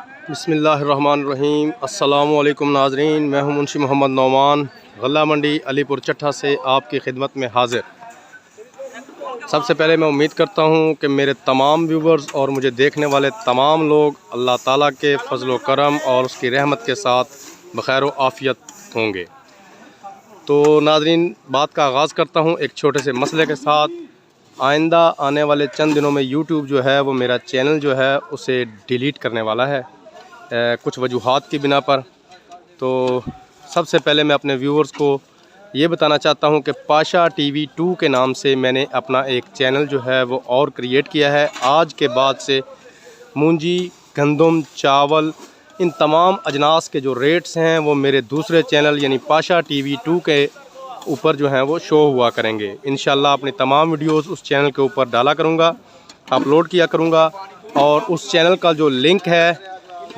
بسم اللہ الرحمن الرحیم۔ السلام علیکم ناظرین، میں ہوں منشی محمد نعمان، غلہ منڈی علی پور چٹھا سے آپ کی خدمت میں حاضر۔ سب سے پہلے میں امید کرتا ہوں کہ میرے تمام ویورز اور مجھے دیکھنے والے تمام لوگ اللہ تعالیٰ کے فضل و کرم اور اس کی رحمت کے ساتھ بخیر و عافیت ہوں گے۔ تو ناظرین، بات کا آغاز کرتا ہوں ایک چھوٹے سے مسئلے کے ساتھ۔ آئندہ آنے والے چند دنوں میں یوٹیوب جو ہے وہ میرا چینل جو ہے اسے ڈیلیٹ کرنے والا ہے کچھ وجوہات کی بنا پر۔ تو سب سے پہلے میں اپنے ویورز کو یہ بتانا چاہتا ہوں کہ پاشا ٹی وی 2 کے نام سے میں نے اپنا ایک چینل جو ہے وہ اور کریٹ کیا ہے۔ آج کے بعد سے مونجی، گندم، چاول، ان تمام اجناس کے جو ریٹس ہیں وہ میرے دوسرے چینل یعنی پاشا ٹی وی 2 کے اوپر جو ہیں وہ شو ہوا کریں گے۔ انشاءاللہ اپنی تمام ویڈیوز اس چینل کے اوپر ڈالا کروں گا، اپلوڈ کیا کروں گا، اور اس چینل کا جو لنک ہے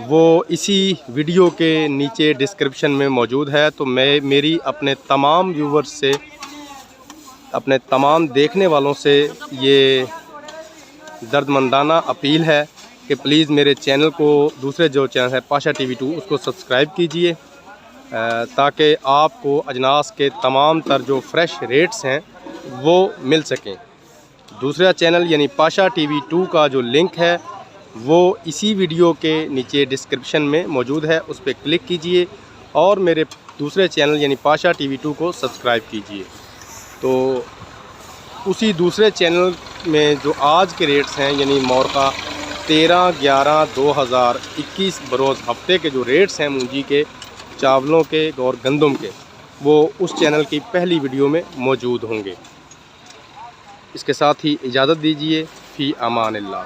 وہ اسی ویڈیو کے نیچے ڈسکرپشن میں موجود ہے۔ تو میری اپنے تمام ویورز سے، اپنے تمام دیکھنے والوں سے یہ درد مندانہ اپیل ہے کہ پلیز میرے چینل کو، دوسرے جو چینل ہے پاشا ٹی وی 2، اس کو سبسکرائب کیجئے تاکہ آپ کو اجناس کے تمام تر جو فریش ریٹس ہیں وہ مل سکیں۔ دوسرا چینل یعنی پاشا ٹی وی 2 کا جو لنک ہے وہ اسی ویڈیو کے نیچے ڈسکرپشن میں موجود ہے، اس پہ کلک کیجئے اور میرے دوسرے چینل یعنی پاشا ٹی وی 2 کو سبسکرائب کیجئے۔ تو اسی دوسرے چینل میں جو آج کے ریٹس ہیں یعنی مورخہ 13/11/2021 بروز ہفتے کے جو ریٹس ہیں مونجی کے، چاولوں کے اور گندم کے، وہ اس چینل کی پہلی ویڈیو میں موجود ہوں گے۔ اس کے ساتھ ہی اجازت دیجیے، فی امان اللہ۔